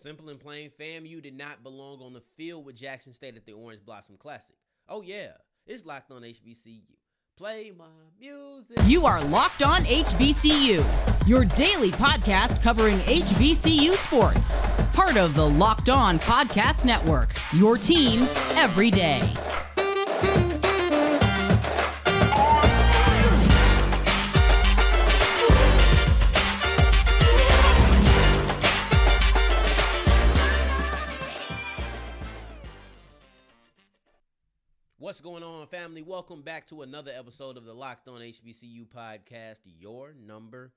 Simple and plain, FAMU did not belong on the field with Jackson State at the Orange Blossom Classic. Oh yeah, it's Locked On HBCU. Play my music. You are Locked On HBCU, your daily podcast covering HBCU sports. Part of the Locked On Podcast Network, your team every day. What's going on, family? Welcome back to another episode of the Locked On HBCU podcast, your number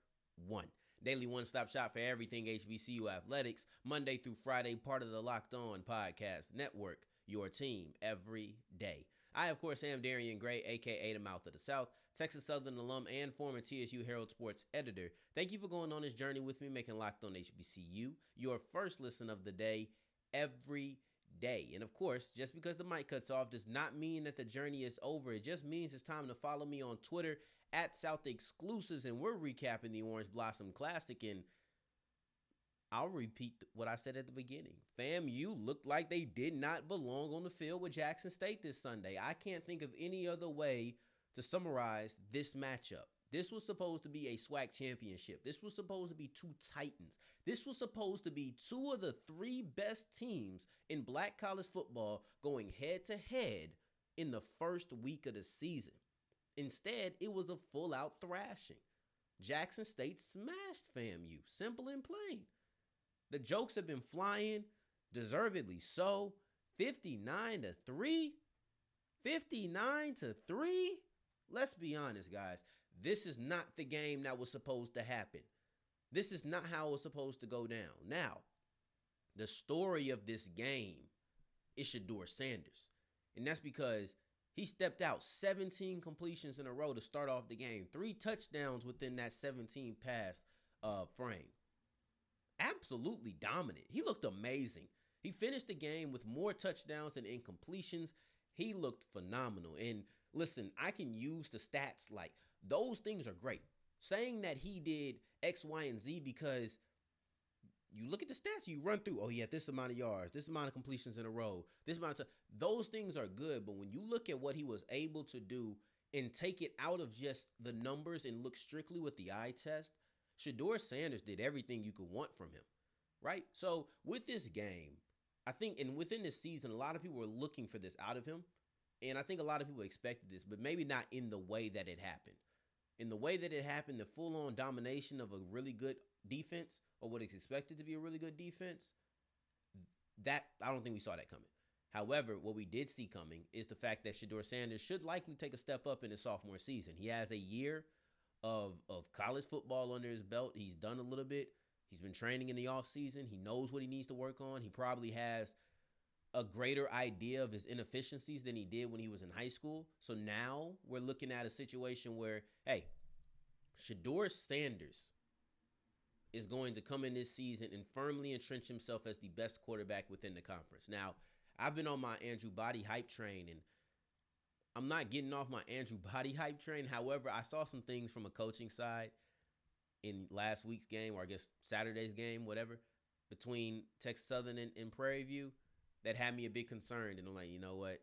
one. Daily one-stop shop for everything HBCU athletics, Monday through Friday, part of the Locked On Podcast Network, your team every day. I, of course, am Darian Gray, a.k.a. the Mouth of the South, Texas Southern alum and former TSU Herald Sports editor. Thank you for going on this journey with me, making Locked On HBCU your first listen of the day every day. And of course, just because the mic cuts off does not mean that the journey is over. It just means it's time to follow me on Twitter at South Exclusives, and we're recapping the Orange Blossom Classic. And I'll repeat what I said at the beginning. FAMU looked like they did not belong on the field with Jackson State this Sunday. I can't think of any other way to summarize this matchup. This was supposed to be a SWAC championship. This was supposed to be two titans. This was supposed to be two of the three best teams in black college football going head-to-head in the first week of the season. Instead, it was a full-out thrashing. Jackson State smashed FAMU, simple and plain. The jokes have been flying, deservedly so. 59-3? 59-3? Let's be honest, guys. This is not the game that was supposed to happen. This is not how it was supposed to go down. Now, the story of this game is Shedeur Sanders. And that's because he stepped out 17 completions in a row to start off the game. 3 touchdowns within that 17 pass frame. Absolutely dominant. He looked amazing. He finished the game with more touchdowns than incompletions. He looked phenomenal. And listen, I can use the stats like those things are great. Saying that he did X, Y, and Z because you look at the stats, you run through, oh, yeah, this amount of yards, this amount of completions in a row, this amount of those things are good. But when you look at what he was able to do and take it out of just the numbers and look strictly with the eye test, Shedeur Sanders did everything you could want from him, right? So with this game, I think, and within this season, a lot of people were looking for this out of him. And I think a lot of people expected this, but maybe not in the way that it happened. In the way that it happened, the full-on domination of a really good defense, or what is expected to be a really good defense, that I don't think we saw that coming. However, what we did see coming is the fact that Shedeur Sanders should likely take a step up in his sophomore season. He has a year of college football under his belt. He's done a little bit. He's been training in the offseason. He knows what he needs to work on. He probably has a greater idea of his inefficiencies than he did when he was in high school. So now we're looking at a situation where, hey, Shedeur Sanders is going to come in this season and firmly entrench himself as the best quarterback within the conference. Now, I've been on my Andrew Body hype train, and I'm not getting off my Andrew Body hype train. However, I saw some things from a coaching side in last week's game, or I guess Saturday's game, whatever, between Texas Southern and Prairie View that had me a bit concerned. And I'm like, you know what?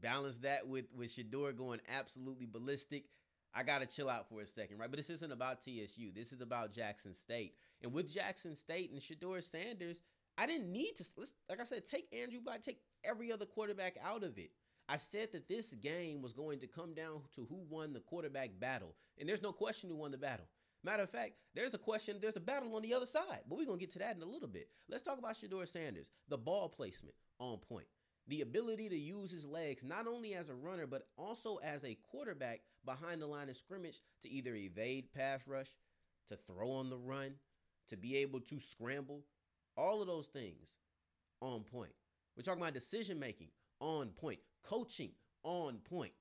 Balance that with Shedeur going absolutely ballistic. I got to chill out for a second, right? But this isn't about TSU. This is about Jackson State. And with Jackson State and Shedeur Sanders, I didn't need to, like I said, take Andrew Body, take every other quarterback out of it. I said that this game was going to come down to who won the quarterback battle. And there's no question who won the battle. Matter of fact, there's a battle on the other side, but we're going to get to that in a little bit. Let's talk about Shedeur Sanders. The ball placement on point. The ability to use his legs not only as a runner, but also as a quarterback behind the line of scrimmage to either evade pass rush, to throw on the run, to be able to scramble. All of those things on point. We're talking about decision-making on point. Coaching on point,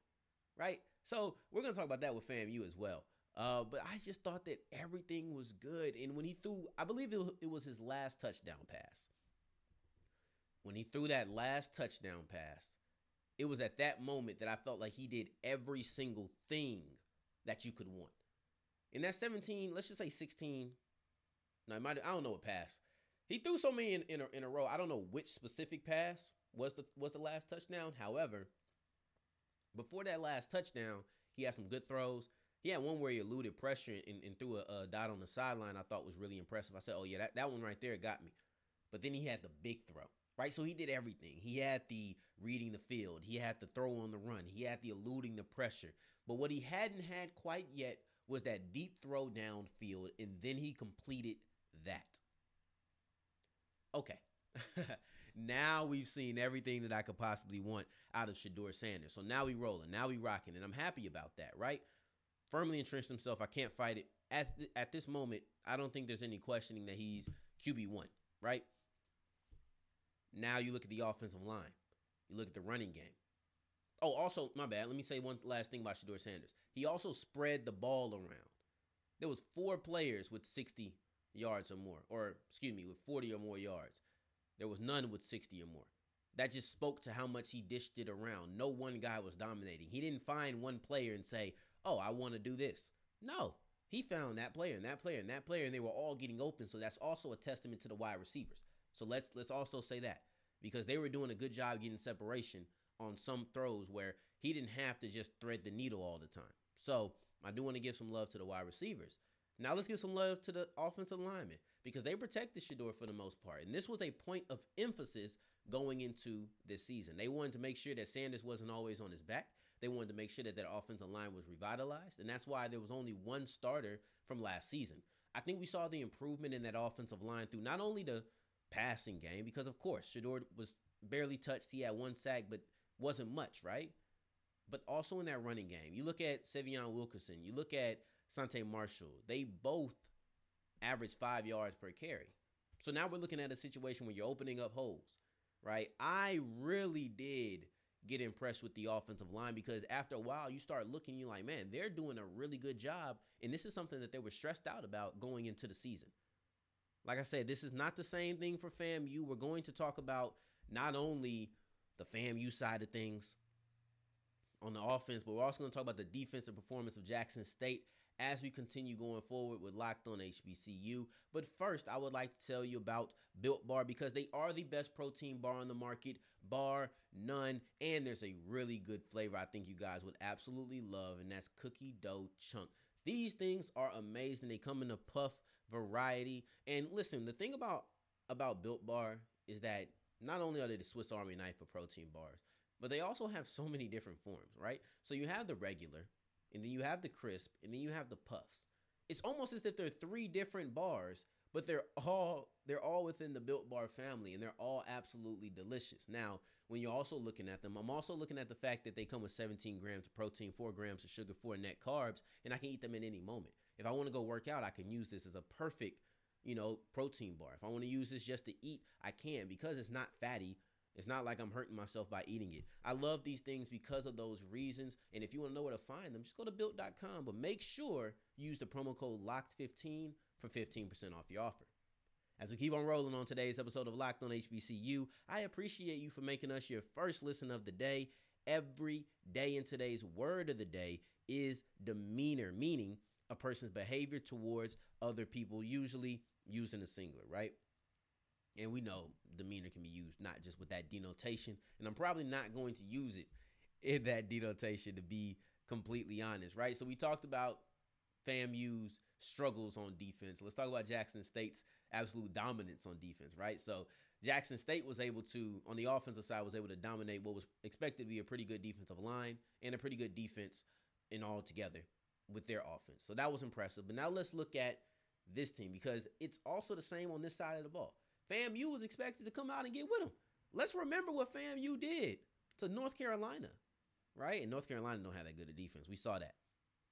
right? So we're going to talk about that with FAMU as well. But I just thought that everything was good. And when he threw, I believe it was his last touchdown pass. When he threw that last touchdown pass, it was at that moment that I felt like he did every single thing that you could want. In that 17, let's just say 16, no, I don't know what pass. He threw so many in a row. I don't know which specific pass was the last touchdown. However, before that last touchdown, he had some good throws. He had one where he eluded pressure and threw a dot on the sideline I thought was really impressive. I said, oh, yeah, that one right there got me. But then he had the big throw, right? So he did everything. He had the reading the field. He had the throw on the run. He had the eluding the pressure. But what he hadn't had quite yet was that deep throw downfield, and then he completed that. Okay. Now we've seen everything that I could possibly want out of Shedeur Sanders. So now we rolling. Now we rocking, and I'm happy about that, right? Firmly entrenched himself. I can't fight it. At this moment, I don't think there's any questioning that he's QB1, right? Now you look at the offensive line. You look at the running game. Oh, also, my bad. Let me say one last thing about Shedeur Sanders. He also spread the ball around. There was 4 players with 60 yards or more, or excuse me, with 40 or more yards. There was none with 60 or more. That just spoke to how much he dished it around. No one guy was dominating. He didn't find one player and say, oh, I want to do this. No, he found that player and that player and that player, and they were all getting open. So that's also a testament to the wide receivers. So let's also say that, because they were doing a good job getting separation on some throws where he didn't have to just thread the needle all the time. So I do want to give some love to the wide receivers. Now let's give some love to the offensive linemen, because they protected Shedeur for the most part. And this was a point of emphasis going into this season. They wanted to make sure that Sanders wasn't always on his back. They wanted to make sure that offensive line was revitalized. And that's why there was only one starter from last season. I think we saw the improvement in that offensive line through not only the passing game, because of course Shedeur was barely touched. He had 1 sack, but wasn't much, right? But also in that running game. You look at Sevion Wilkerson. You look at Sante Marshall. They both average 5 yards per carry. So now we're looking at a situation where you're opening up holes, right? I really did get impressed with the offensive line, because after a while you start looking, you're like, man, they're doing a really good job. And this is something that they were stressed out about going into the season. Like I said, this is not the same thing for FAMU. We're going to talk about not only the FAMU side of things on the offense, but we're also going to talk about the defensive performance of Jackson State as we continue going forward with Locked On HBCU. But first, I would like to tell you about Built Bar, because they are the best protein bar on the market, bar none, and there's a really good flavor I think you guys would absolutely love, and that's cookie dough chunk. These things are amazing. They come in a puff variety. And listen, the thing about Built Bar is that not only are they the Swiss Army knife for protein bars, but they also have so many different forms, right? So you have the regular, and then you have the crisp, and then you have the puffs. It's almost as if they're 3 different bars, but they're all within the Built Bar family, and they're all absolutely delicious. Now, when you're also looking at them, I'm also looking at the fact that they come with 17 grams of protein, 4 grams of sugar, 4 net carbs, and I can eat them at any moment. If I want to go work out, I can use this as a perfect, protein bar. If I want to use this just to eat, I can, because it's not fatty. It's not like I'm hurting myself by eating it. I love these things because of those reasons. And if you want to know where to find them, just go to built.com. But make sure you use the promo code LOCKED15 for 15% off your offer. As we keep on rolling on today's episode of Locked On HBCU, I appreciate you for making us your first listen of the day. Every day in today's word of the day is demeanor, meaning a person's behavior towards other people, usually used in a singular, right? And we know demeanor can be used not just with that denotation, and I'm probably not going to use it in that denotation, to be completely honest, right? So we talked about FAMU's struggles on defense. Let's talk about Jackson State's absolute dominance on defense, right? So Jackson State was able to, on the offensive side, was able to dominate what was expected to be a pretty good defensive line and a pretty good defense in all together with their offense. So that was impressive. But now let's look at this team, because it's also the same on this side of the ball. FAMU was expected to come out and get with them. Let's remember what FAMU did to North Carolina, right? And North Carolina don't have that good a defense. We saw that.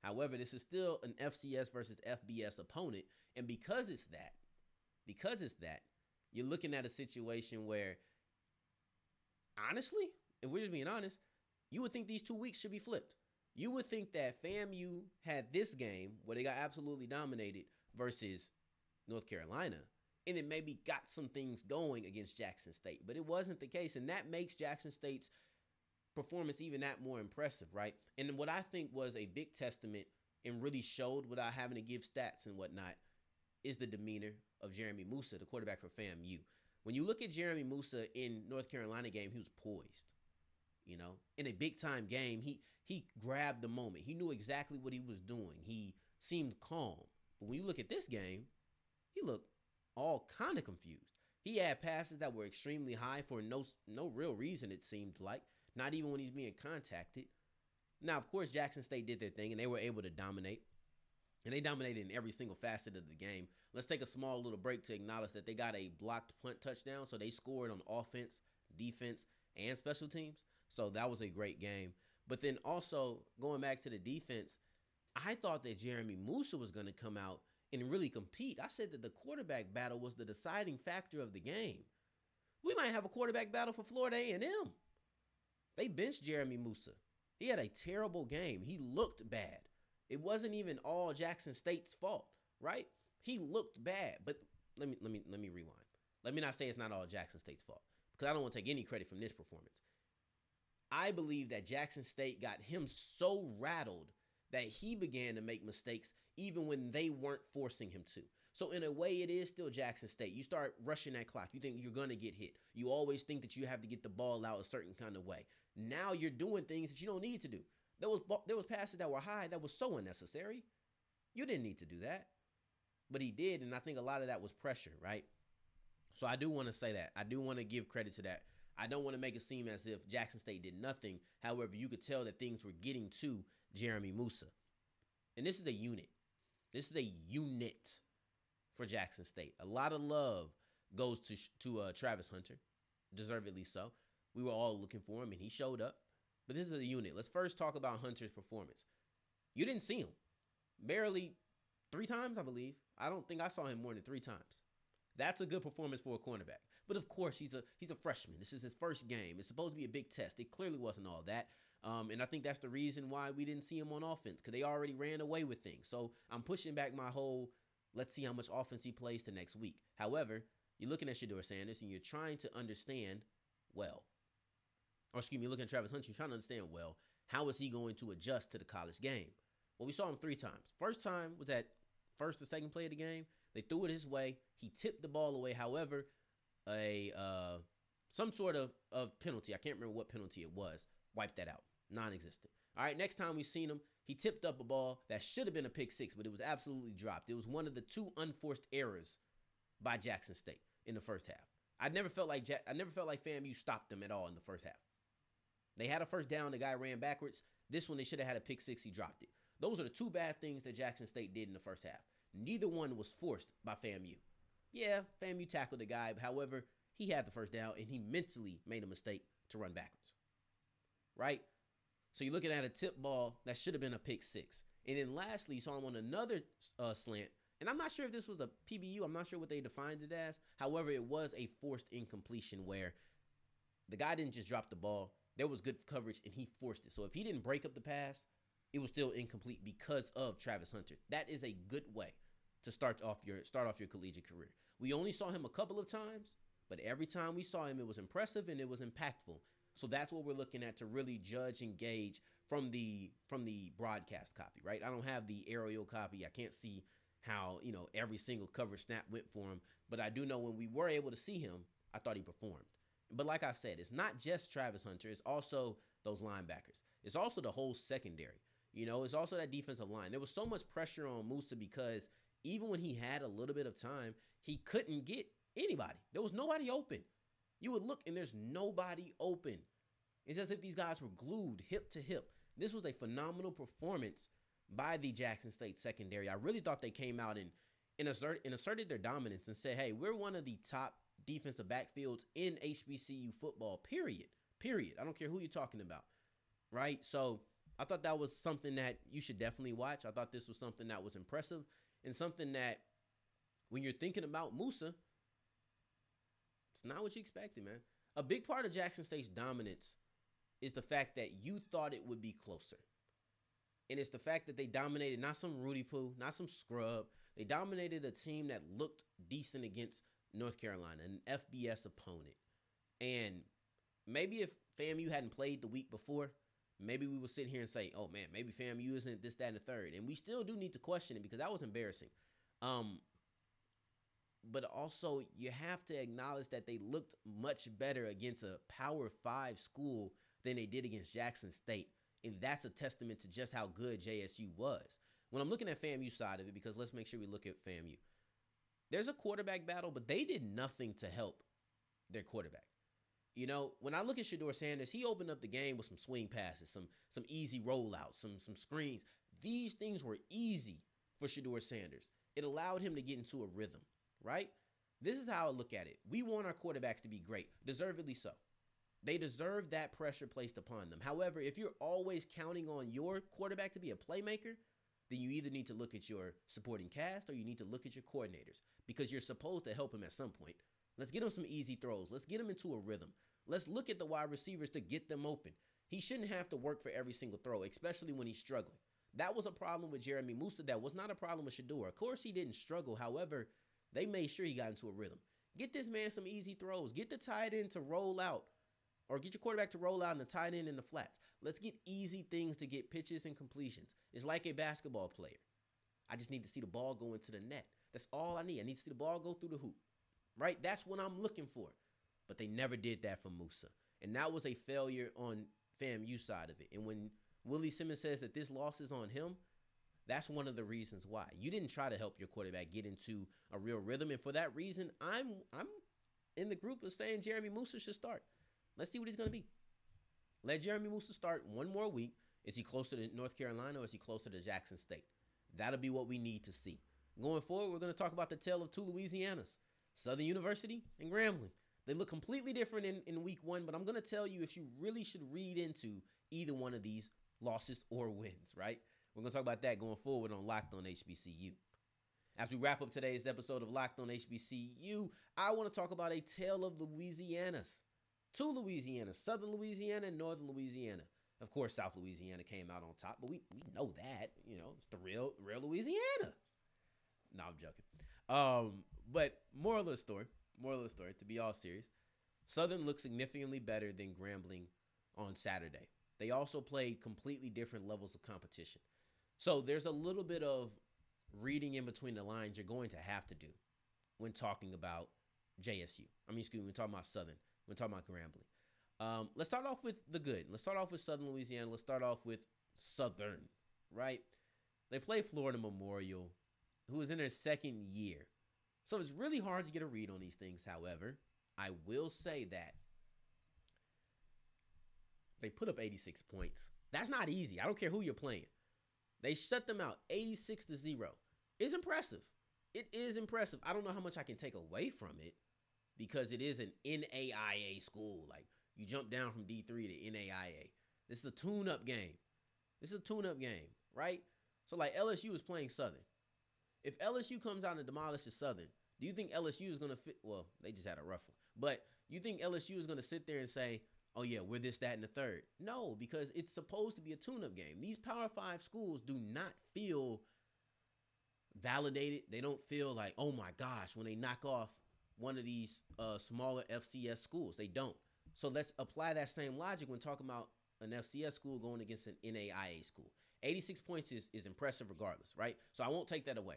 However, this is still an FCS versus FBS opponent. And because it's that, you're looking at a situation where, honestly, if we're just being honest, you would think these 2 weeks should be flipped. You would think that FAMU had this game where they got absolutely dominated versus North Carolina, and it maybe got some things going against Jackson State. But it wasn't the case, and that makes Jackson State's performance even that more impressive, right? And what I think was a big testament and really showed, without having to give stats and whatnot, is the demeanor of Jeremy Moussa, the quarterback for FAMU. When you look at Jeremy Moussa in North Carolina game, he was poised. In a big-time game, he grabbed the moment. He knew exactly what he was doing. He seemed calm. But when you look at this game, he looked all kind of confused. He had passes that were extremely high for no real reason, it seemed like, not even when he's being contacted. Now, of course, Jackson State did their thing, and they were able to dominate. And they dominated in every single facet of the game. Let's take a small little break to acknowledge that they got a blocked punt touchdown, so they scored on offense, defense, and special teams. So that was a great game. But then also, going back to the defense, I thought that Jeremy Moussa was going to come out and really compete. I said that the quarterback battle was the deciding factor of the game. We might have a quarterback battle for Florida A&M. They benched Jeremy Moussa. He had a terrible game. He looked bad. It wasn't even all Jackson State's fault, right? He looked bad. But let me rewind. Let me not say it's not all Jackson State's fault, because I don't want to take any credit from this performance. I believe that Jackson State got him so rattled that he began to make mistakes even when they weren't forcing him to. So in a way, it is still Jackson State. You start rushing that clock. You think you're going to get hit. You always think that you have to get the ball out a certain kind of way. Now you're doing things that you don't need to do. There was passes that were high that was so unnecessary. You didn't need to do that. But he did, and I think a lot of that was pressure, right? So I do want to say that. I do want to give credit to that. I don't want to make it seem as if Jackson State did nothing. However, you could tell that things were getting to Jeremy Moussa. And this is a unit. This is a unit for Jackson State. A lot of love goes to Travis Hunter, deservedly so. We were all looking for him, and he showed up. But this is a unit. Let's first talk about Hunter's performance. You didn't see him. Barely 3 times, I believe. I don't think I saw him more than 3 times. That's a good performance for a cornerback. But of course, he's a freshman. This is his first game. It's supposed to be a big test. It clearly wasn't all that. And I think that's the reason why we didn't see him on offense, because they already ran away with things. So I'm pushing back my whole, let's see how much offense he plays to next week. However, you're looking at Shedeur Sanders and you're trying to understand, looking at Travis Hunter, you're trying to understand, how is he going to adjust to the college game? Well, we saw him 3 times. First time was at first or second play of the game. They threw it his way. He tipped the ball away. However, some sort of penalty, I can't remember what penalty it was, wiped that out. Non-existent. All right, next time we seen him, he tipped up a ball that should have been a pick 6, but it was absolutely dropped. It was one of the 2 unforced errors by Jackson State in the first half. I never felt like FAMU stopped them at all in the first half. They had a first down. The guy ran backwards. This one, they should have had a pick 6. He dropped it. Those are the 2 bad things that Jackson State did in the first half. Neither one was forced by FAMU. Yeah, FAMU tackled the guy. However, he had the first down, and he mentally made a mistake to run backwards. Right? So you're looking at a tip ball that should have been a pick 6. And then lastly, you saw him on another slant. And I'm not sure if this was a PBU. I'm not sure what they defined it as. However, it was a forced incompletion where the guy didn't just drop the ball. There was good coverage, and he forced it. So if he didn't break up the pass, it was still incomplete because of Travis Hunter. That is a good way to start off your collegiate career. We only saw him a couple of times, but every time we saw him, it was impressive and it was impactful. So that's what we're looking at to really judge and gauge from the broadcast copy, right? I don't have the aerial copy. I can't see how, every single coverage snap went for him. But I do know when we were able to see him, I thought he performed. But like I said, it's not just Travis Hunter. It's also those linebackers. It's also the whole secondary. It's also that defensive line. There was so much pressure on Moussa because even when he had a little bit of time, he couldn't get anybody. There was nobody open. You would look and there's nobody open. It's as if these guys were glued hip to hip. This was a phenomenal performance by the Jackson State secondary. I really thought they came out and asserted their dominance and said, hey, we're one of the top defensive backfields in HBCU football, period. I don't care who you're talking about, right? So I thought that was something that you should definitely watch. I thought this was something that was impressive and something that when you're thinking about Moussa, it's not what you expected, man. A big part of Jackson State's dominance is the fact that you thought it would be closer. And it's the fact that they dominated not some Rudy Poo, not some scrub. They dominated a team that looked decent against North Carolina, an FBS opponent. And maybe if FAMU hadn't played the week before, maybe we would sit here and say, oh, man, maybe FAMU isn't this, that, and the third. And we still do need to question it because that was embarrassing. but also you have to acknowledge that they looked much better against a Power 5 school than they did against Jackson State. And that's a testament to just how good JSU was. When I'm looking at FAMU side of it, because let's make sure we look at FAMU. There's a quarterback battle, but they did nothing to help their quarterback. You know, when I look at Shedeur Sanders, he opened up the game with some swing passes, some easy rollouts, some screens. These things were easy for Shedeur Sanders. It allowed him to get into a rhythm, right? This is how I look at it. We want our quarterbacks to be great, deservedly so. They deserve that pressure placed upon them. However, if you're always counting on your quarterback to be a playmaker, then you either need to look at your supporting cast or you need to look at your coordinators, because you're supposed to help him at some point. Let's get him some easy throws. Let's get him into a rhythm. Let's look at the wide receivers to get them open. He shouldn't have to work for every single throw, especially when he's struggling. That was a problem with Jeremy Moussa. That was not a problem with Shedeur. Of course, he didn't struggle. However, they made sure he got into a rhythm. Get this man some easy throws. Get the tight end to roll out, or get your quarterback to roll out and the tight end in the flats. Let's get easy things to get pitches and completions. It's like a basketball player. I just need to see the ball go into the net. That's all I need. I need to see the ball go through the hoop, right? That's what I'm looking for. But they never did that for Moussa. And that was a failure on FAMU side of it. And when Willie Simmons says that this loss is on him, that's one of the reasons why. You didn't try to help your quarterback get into a real rhythm. And for that reason, I'm in the group of saying Jeremy Moussa should start. Let's see what he's going to be. Let Jeremy Moussa start one more week. Is he closer to North Carolina or is he closer to Jackson State? That'll be what we need to see. Going forward, we're going to talk about the tale of two Louisianas, Southern University and Grambling. They look completely different in week one, but I'm going to tell you if you really should read into either one of these losses or wins, right? We're going to talk about that going forward on Locked On HBCU. As we wrap up today's episode of Locked On HBCU, I want to talk about a tale of Louisianas. Two Louisianas, Southern Louisiana and Northern Louisiana. Of course, South Louisiana came out on top, but we know that. You know, it's the real Louisiana. No, I'm joking. But moral of the story, to be all serious, Southern looked significantly better than Grambling on Saturday. They also played completely different levels of competition. So there's a little bit of reading in between the lines you're going to have to do when talking about JSU. When talking about Southern, when talking about Grambling. Let's start off with the good. Let's start off with Southern Louisiana. Let's start off with Southern, right? They play Florida Memorial, who is in their second year. So it's really hard to get a read on these things. However, I will say that they put up 86 points. That's not easy. I don't care who you're playing. They shut them out 86-0. It's impressive. It is impressive. I don't know how much I can take away from it because it is an NAIA school. Like, you jump down from D3 to NAIA. This is a tune-up game. Right? So, like, LSU is playing Southern. If LSU comes out and demolishes Southern, do you think LSU is going to fit? Well, they just had a rough one. But you think LSU is going to sit there and say, oh, yeah, we're this, that, and the third? No, because it's supposed to be a tune-up game. These Power 5 schools do not feel validated. They don't feel like, oh, my gosh, when they knock off one of these smaller FCS schools. They don't. So let's apply that same logic when talking about an FCS school going against an NAIA school. 86 points is impressive regardless, right? So I won't take that away.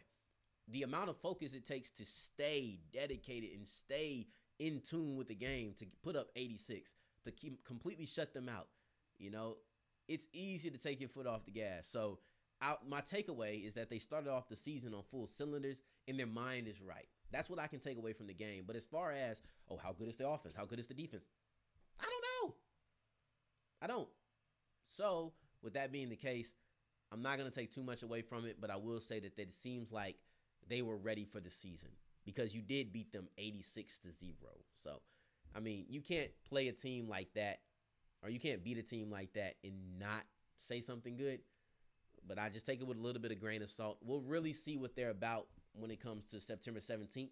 The amount of focus it takes to stay dedicated and stay in tune with the game to put up 86, to completely shut them out, you know, it's easy to take your foot off the gas. So my takeaway is that they started off the season on full cylinders and their mind is right. That's what I can take away from the game. But as far as, oh, how good is the offense? How good is the defense? I don't know. I don't. So with that being the case, I'm not going to take too much away from it, but I will say that it seems like they were ready for the season because you did beat them 86-0. So, I mean, you can't play a team like that, or you can't beat a team like that and not say something good. But I just take it with a little bit of grain of salt. We'll really see what they're about when it comes to September 17th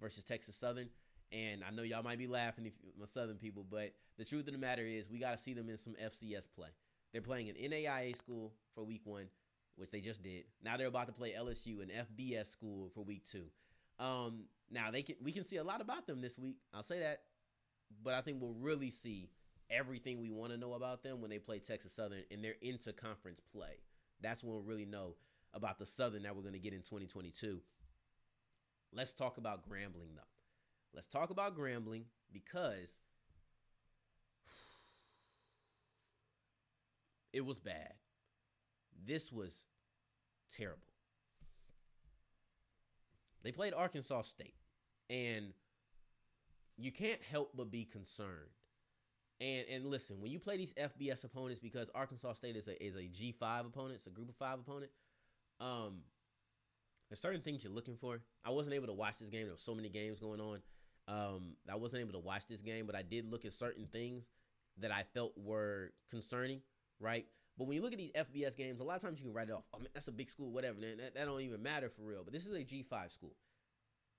versus Texas Southern. And I know y'all might be laughing, if my Southern people, but the truth of the matter is we got to see them in some FCS play. They're playing an NAIA school for week 1, which they just did. Now they're about to play LSU, an FBS school, for week 2. Now we can see a lot about them this week. I'll say that. But I think we'll really see everything we want to know about them when they play Texas Southern and they're into conference play. That's when we'll really know about the Southern that we're going to get in 2022. Let's talk about Grambling, though. Let's talk about Grambling because it was bad. This was terrible. They played Arkansas State, and you can't help but be concerned. And listen, when you play these FBS opponents, because Arkansas State is a G5 opponent, it's a group of 5 opponent, there's certain things you're looking for. I wasn't able to watch this game. There were so many games going on. I wasn't able to watch this game, but I did look at certain things that I felt were concerning, right? But when you look at these FBS games, a lot of times you can write it off. Oh, man, that's a big school, whatever. That don't even matter for real. But this is a G5 school.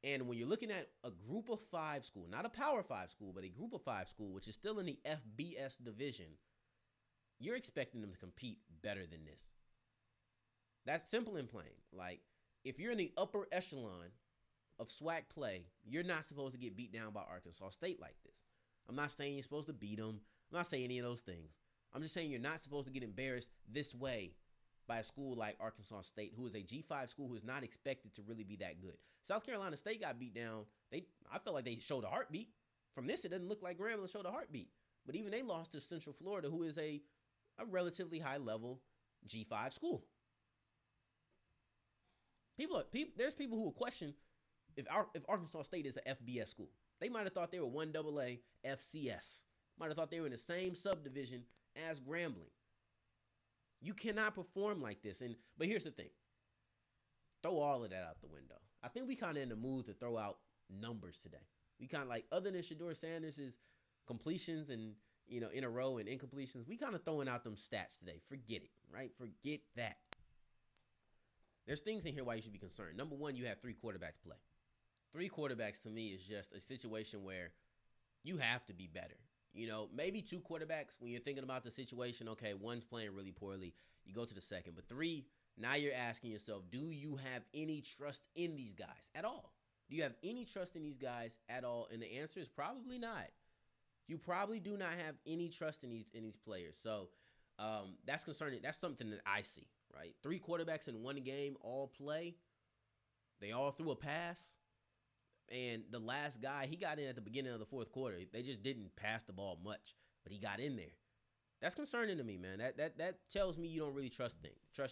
And when you're looking at a group of 5 school, not a Power 5 school, but a group of 5 school, which is still in the FBS division, you're expecting them to compete better than this. That's simple and plain. Like, if you're in the upper echelon of SWAC play, you're not supposed to get beat down by Arkansas State like this. I'm not saying you're supposed to beat them. I'm not saying any of those things. I'm just saying you're not supposed to get embarrassed this way by a school like Arkansas State, who is a G5 school who is not expected to really be that good. South Carolina State got beat down. I felt like they showed a heartbeat. From this, it doesn't look like Grambling showed a heartbeat. But even they lost to Central Florida, who is a relatively high-level G5 school. There's people who will question if Arkansas State is an FBS school. They might have thought they were 1AA FCS. Might have thought they were in the same subdivision as Grambling. You cannot perform like this. But here's the thing. Throw all of that out the window. I think we kind of in the mood to throw out numbers today. We kind of like, other than Shedeur Sanders' completions and, in a row and incompletions, we kind of throwing out them stats today. Forget it, right? Forget that. There's things in here why you should be concerned. Number one, you have 3 quarterbacks play. 3 quarterbacks to me is just a situation where you have to be better. Maybe 2 quarterbacks when you're thinking about the situation. Okay, one's playing really poorly. You go to the second. But 3, now you're asking yourself, do you have any trust in these guys at all? Do you have any trust in these guys at all? And the answer is probably not. You probably do not have any trust in these players. So that's concerning. That's something that I see, right? 3 quarterbacks in one game all play. They all threw a pass. And the last guy, he got in at the beginning of the 4th quarter. They just didn't pass the ball much, but he got in there. That's concerning to me, man. That tells me you don't really trust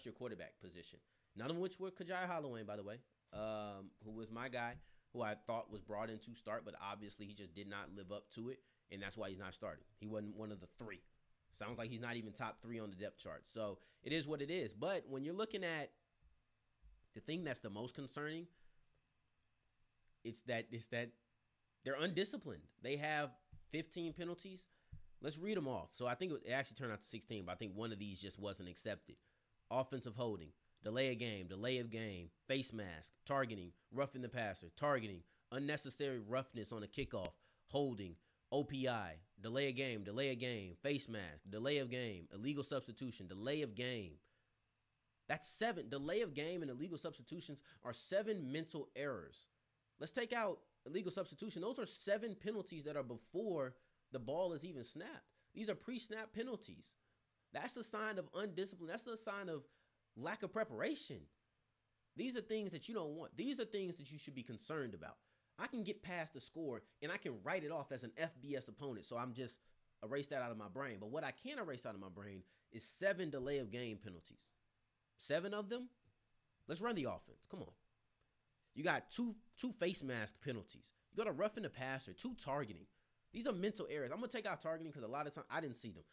your quarterback position. None of which were Kajai Holloway, by the way, who was my guy, who I thought was brought in to start, but obviously he just did not live up to it, and that's why he's not starting. He wasn't one of the 3. Sounds like he's not even top 3 on the depth chart. So it is what it is. But when you're looking at the thing that's the most concerning, it's that they're undisciplined. They have 15 penalties. Let's read them off. So I think it actually turned out to 16, but I think one of these just wasn't accepted. Offensive holding, delay of game, face mask, targeting, roughing the passer, targeting, unnecessary roughness on a kickoff, holding, OPI, delay of game, face mask, delay of game, illegal substitution, delay of game. That's 7. Delay of game and illegal substitutions are 7 mental errors. Let's take out illegal substitution. Those are 7 penalties that are before the ball is even snapped. These are pre-snap penalties. That's a sign of undiscipline. That's a sign of lack of preparation. These are things that you don't want. These are things that you should be concerned about. I can get past the score and I can write it off as an FBS opponent, so I'm just erase that out of my brain. But what I can't erase out of my brain is 7 delay of game penalties. 7 of them? Let's run the offense. Come on. You got two face mask penalties. You got a roughing the passer, 2 targeting. These are mental errors. I'm going to take out targeting because a lot of times I didn't see them.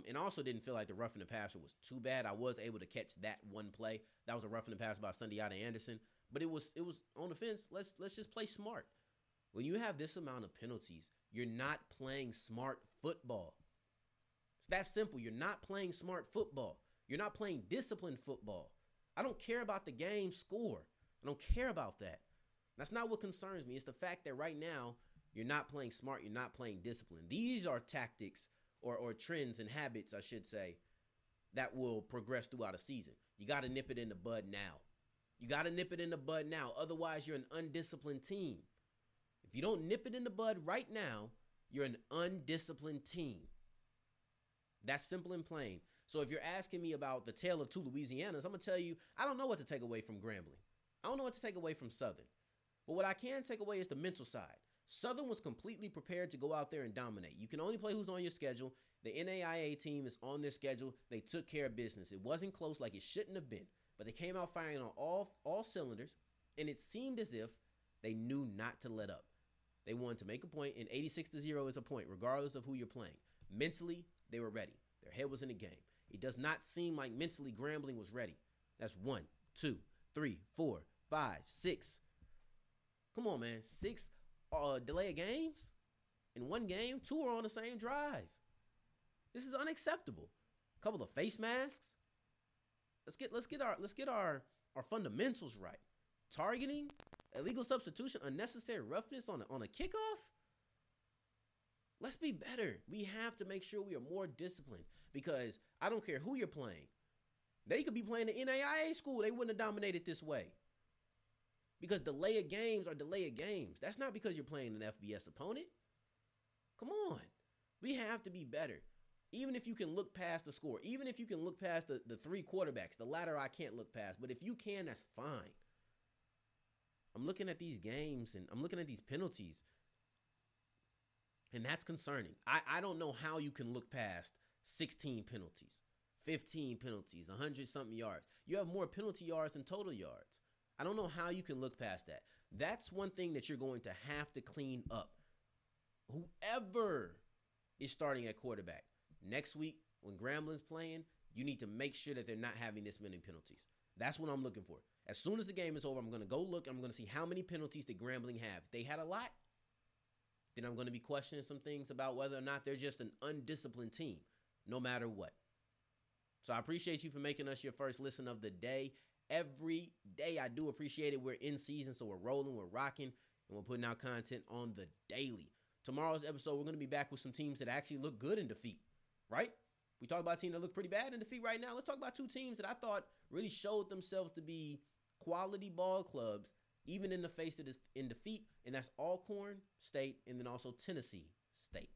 And I also didn't feel like the roughing the passer was too bad. I was able to catch that one play. That was a roughing the passer by Sundiata Anderson. But it was on the fence. Let's just play smart. When you have this amount of penalties, you're not playing smart football. It's that simple. You're not playing smart football. You're not playing disciplined football. I don't care about the game score. I don't care about that. That's not what concerns me. It's the fact that right now you're not playing smart. You're not playing discipline. These are tactics or trends and habits, I should say, that will progress throughout a season. You got to nip it in the bud now. You got to nip it in the bud now. Otherwise, you're an undisciplined team. If you don't nip it in the bud right now, you're an undisciplined team. That's simple and plain. So if you're asking me about the tale of 2 Louisianas, I'm going to tell you, I don't know what to take away from Grambling. I don't know what to take away from Southern. But what I can take away is the mental side. Southern was completely prepared to go out there and dominate. You can only play who's on your schedule. The NAIA team is on their schedule. They took care of business. It wasn't close like it shouldn't have been, but they came out firing on all cylinders, and it seemed as if they knew not to let up. They wanted to make a point, and 86-0 is a point, regardless of who you're playing. Mentally, they were ready. Their head was in the game. It does not seem like mentally Grambling was ready. That's 1, 2, 3, 4, 5, 6. Come on, man. 6 delay of games in one game. 2 are on the same drive. This is unacceptable. A couple of face masks. Let's get our fundamentals right. Targeting, illegal substitution, unnecessary roughness on a kickoff. Let's be better. We have to make sure we are more disciplined, because I don't care who you're playing. They could be playing the NAIA school. They wouldn't have dominated this way. Because delay of games are delay of games. That's not because you're playing an FBS opponent. Come on. We have to be better. Even if you can look past the score, even if you can look past the 3 quarterbacks, the latter I can't look past. But if you can, that's fine. I'm looking at these games and I'm looking at these penalties, and that's concerning. I don't know how you can look past 16 penalties, 15 penalties, 100-something yards. You have more penalty yards than total yards. I don't know how you can look past that. That's one thing that you're going to have to clean up. Whoever is starting at quarterback, next week when Grambling's playing, you need to make sure that they're not having this many penalties. That's what I'm looking for. As soon as the game is over, I'm going to go look. I'm going to see how many penalties did Grambling have. If they had a lot, then I'm going to be questioning some things about whether or not they're just an undisciplined team, no matter what. So I appreciate you for making us your first listen of the day. Every day, I do appreciate it. We're in season, so we're rolling, we're rocking, and we're putting out content on the daily. Tomorrow's episode, we're going to be back with some teams that actually look good in defeat, right? We talked about teams that look pretty bad in defeat right now. Let's talk about 2 teams that I thought really showed themselves to be quality ball clubs, even in the face of this in defeat, and that's Alcorn State and then also Tennessee State.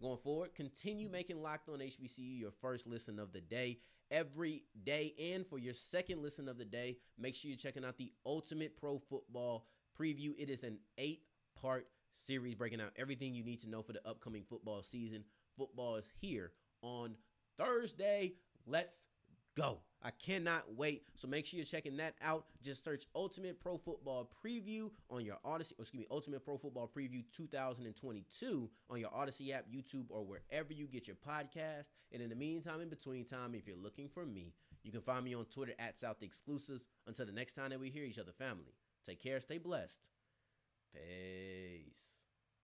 Going forward, continue making Locked On HBCU your first listen of the day every day. And for your second listen of the day, make sure you're checking out the Ultimate Pro Football Preview. It is an 8-part series breaking out everything you need to know for the upcoming football season. Football is here on Thursday. Let's go. I cannot wait. So make sure you're checking that out. Just search Ultimate Pro Football Preview on your Odyssey, Ultimate Pro Football Preview 2022 on your Odyssey app, YouTube, or wherever you get your podcast. And in the meantime, in between time, if you're looking for me, you can find me on Twitter at South Exclusives. Until the next time that we hear each other, family, take care, stay blessed. Peace.